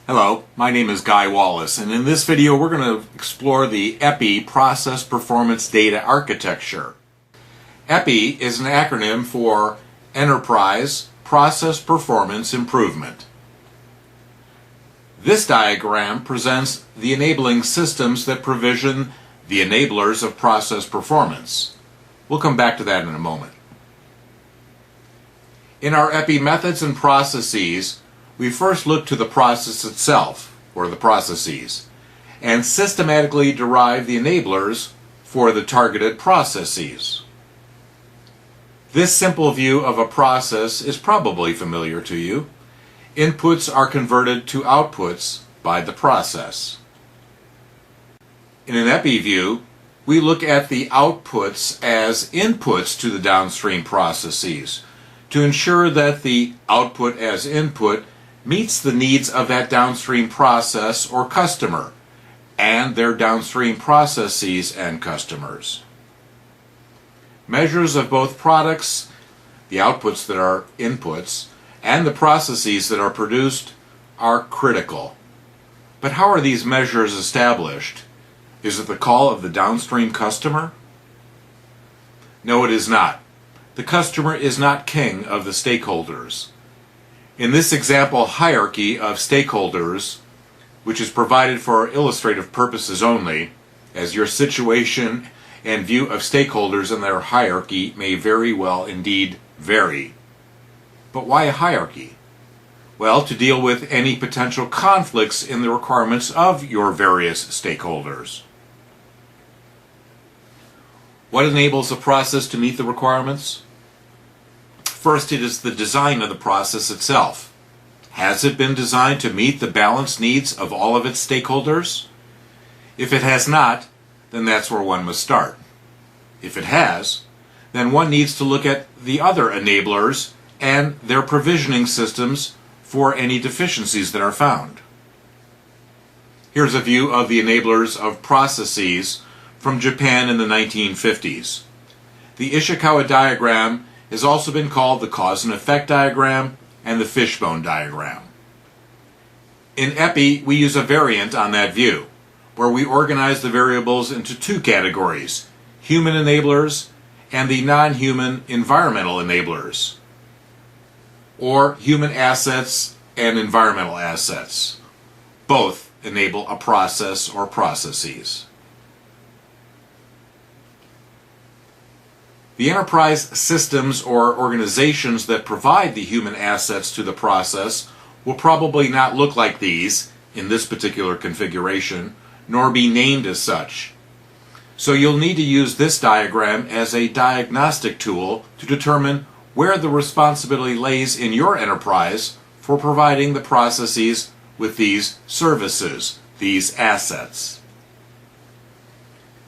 Hello, my name is Guy Wallace, and in this video we're going to explore the EPPI Process Performance Data Architecture. EPPI is an acronym for Enterprise Process Performance Improvement. This diagram presents the enabling systems that provision the enablers of process performance. We'll come back to that in a moment. In our EPPI methods and processes, we first look to the process itself, or the processes, and systematically derive the enablers for the targeted processes. This simple view of a process is probably familiar to you. Inputs are converted to outputs by the process. In an EPPI view, we look at the outputs as inputs to the downstream processes to ensure that the output as input meets the needs of that downstream process or customer and their downstream processes and customers. Measures of both products, the outputs that are inputs, and the processes that are produced are critical. But how are these measures established? Is it the call of the downstream customer? No, it is not. The customer is not king of the stakeholders. In this example hierarchy of stakeholders, which is provided for illustrative purposes only, as your situation and view of stakeholders and their hierarchy may very well indeed vary. But why a hierarchy? Well, to deal with any potential conflicts in the requirements of your various stakeholders. What enables a process to meet the requirements? First, it is the design of the process itself. Has it been designed to meet the balanced needs of all of its stakeholders? If it has not, then that's where one must start. If it has, then one needs to look at the other enablers and their provisioning systems for any deficiencies that are found. Here's a view of the enablers of processes from Japan in the 1950s. The Ishikawa diagram has also been called the cause and effect diagram and the fishbone diagram. In EPPI, we use a variant on that view, where we organize the variables into two categories, human enablers and the non-human environmental enablers, or human assets and environmental assets. Both enable a process or processes. The enterprise systems or organizations that provide the human assets to the process will probably not look like these in this particular configuration, nor be named as such. So you'll need to use this diagram as a diagnostic tool to determine where the responsibility lays in your enterprise for providing the processes with these services, these assets.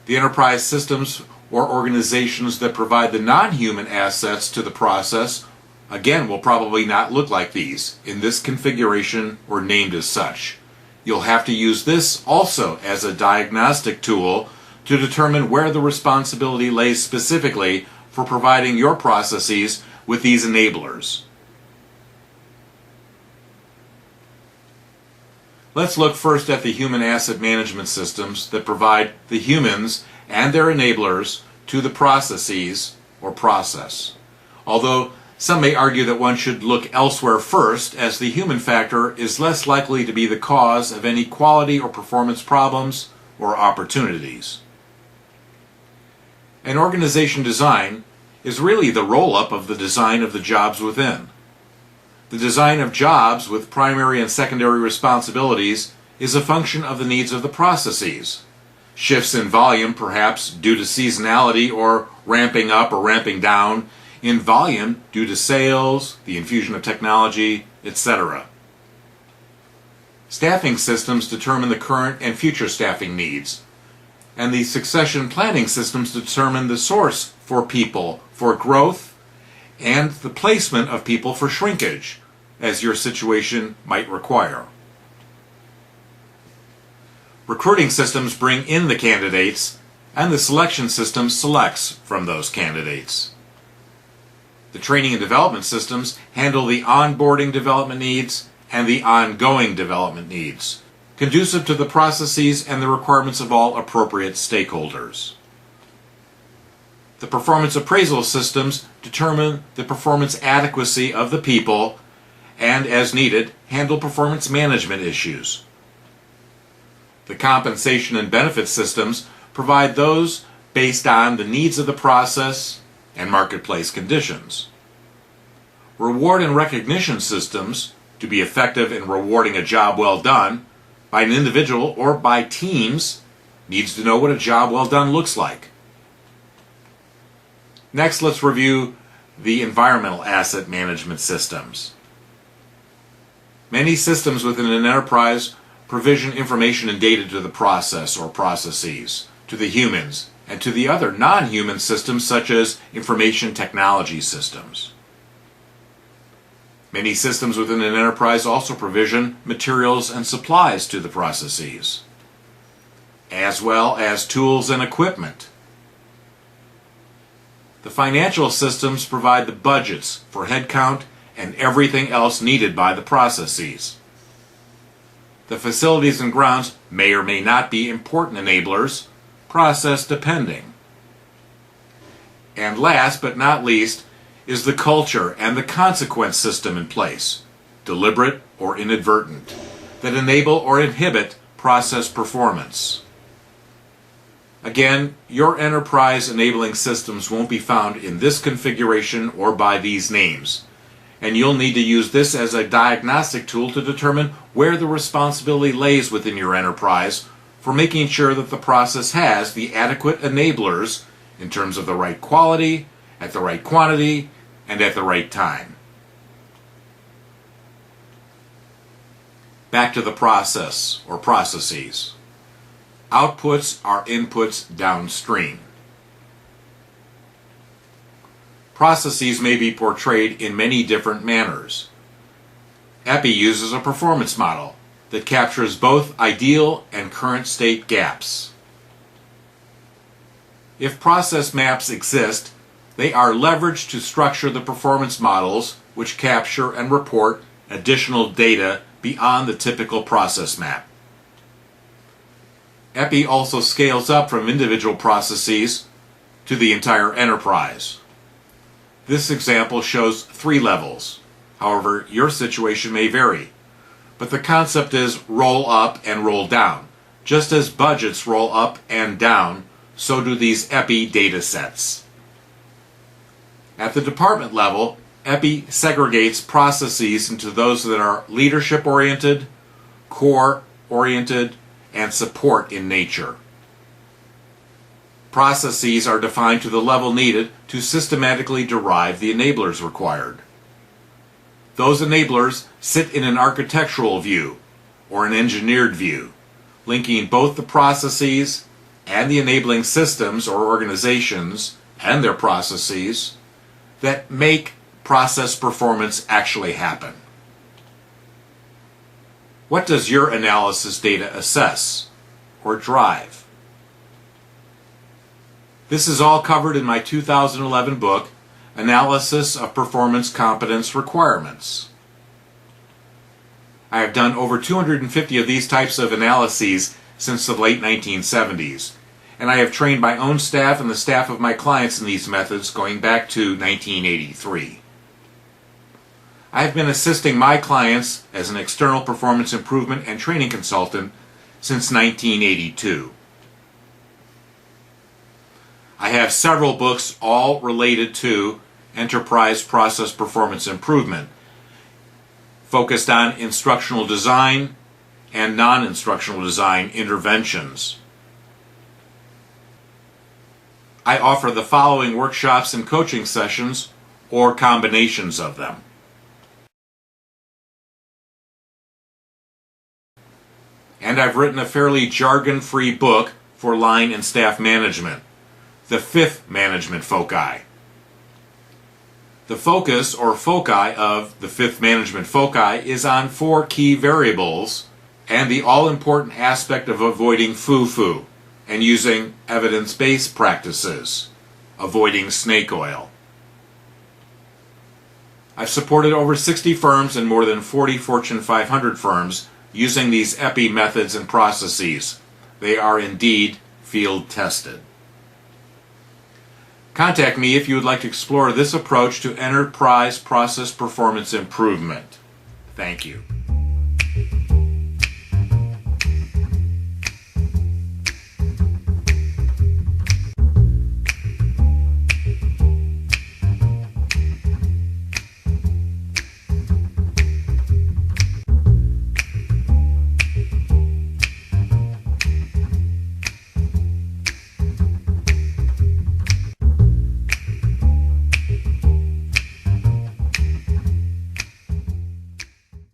The enterprise systems or organizations that provide the non-human assets to the process, again, will probably not look like these in this configuration or named as such. You'll have to use this also as a diagnostic tool to determine where the responsibility lays specifically for providing your processes with these enablers. Let's look first at the human asset management systems that provide the humans and their enablers to the processes or process. Although some may argue that one should look elsewhere first, as the human factor is less likely to be the cause of any quality or performance problems or opportunities. An organization design is really the roll-up of the design of the jobs within. The design of jobs with primary and secondary responsibilities is a function of the needs of the processes. Shifts in volume, perhaps due to seasonality or ramping up or ramping down, in volume due to sales, the infusion of technology, etc. Staffing systems determine the current and future staffing needs, and the succession planning systems determine the source for people for growth and the placement of people for shrinkage, as your situation might require. Recruiting systems bring in the candidates, and the selection system selects from those candidates. The training and development systems handle the onboarding development needs and the ongoing development needs, conducive to the processes and the requirements of all appropriate stakeholders. The performance appraisal systems determine the performance adequacy of the people and, as needed, handle performance management issues. The compensation and benefit systems provide those based on the needs of the process and marketplace conditions. Reward and recognition systems, to be effective in rewarding a job well done by an individual or by teams, needs to know what a job well done looks like. Next, let's review the environmental asset management systems. Many systems within an enterprise provision information and data to the process or processes, to the humans, and to the other non-human systems such as information technology systems. Many systems within an enterprise also provision materials and supplies to the processes, as well as tools and equipment. The financial systems provide the budgets for headcount and everything else needed by the processes. The facilities and grounds may or may not be important enablers, process depending. And last but not least is the culture and the consequence system in place, deliberate or inadvertent, that enable or inhibit process performance. Again, your enterprise enabling systems won't be found in this configuration or by these names, and you'll need to use this as a diagnostic tool to determine where the responsibility lays within your enterprise for making sure that the process has the adequate enablers in terms of the right quality, at the right quantity, and at the right time. Back to the process or processes. Outputs are inputs downstream. Processes may be portrayed in many different manners. EPPI uses a performance model that captures both ideal and current state gaps. If process maps exist, they are leveraged to structure the performance models which capture and report additional data beyond the typical process map. EPPI also scales up from individual processes to the entire enterprise. This example shows 3 levels. However, your situation may vary. But the concept is roll up and roll down. Just as budgets roll up and down, so do these EPPI data sets. At the department level, EPPI segregates processes into those that are leadership-oriented, core-oriented, and support in nature. Processes are defined to the level needed to systematically derive the enablers required. Those enablers sit in an architectural view or an engineered view, linking both the processes and the enabling systems or organizations and their processes that make process performance actually happen. What does your analysis data assess or drive? This is all covered in my 2011 book, Analysis of Performance Competence Requirements. I have done over 250 of these types of analyses since the late 1970s, and I have trained my own staff and the staff of my clients in these methods going back to 1983. I have been assisting my clients as an external performance improvement and training consultant since 1982. I have several books all related to enterprise process performance improvement, focused on instructional design and non-instructional design interventions. I offer the following workshops and coaching sessions or combinations of them. And I've written a fairly jargon-free book for line and staff management, the 5th management foci. The focus or foci of the 5th management foci is on 4 key variables and the all-important aspect of avoiding foo-foo and using evidence-based practices, avoiding snake oil. I've supported over 60 firms and more than 40 Fortune 500 firms using these EPPI methods and processes. They are indeed field tested. Contact me if you would like to explore this approach to enterprise process performance improvement. Thank you.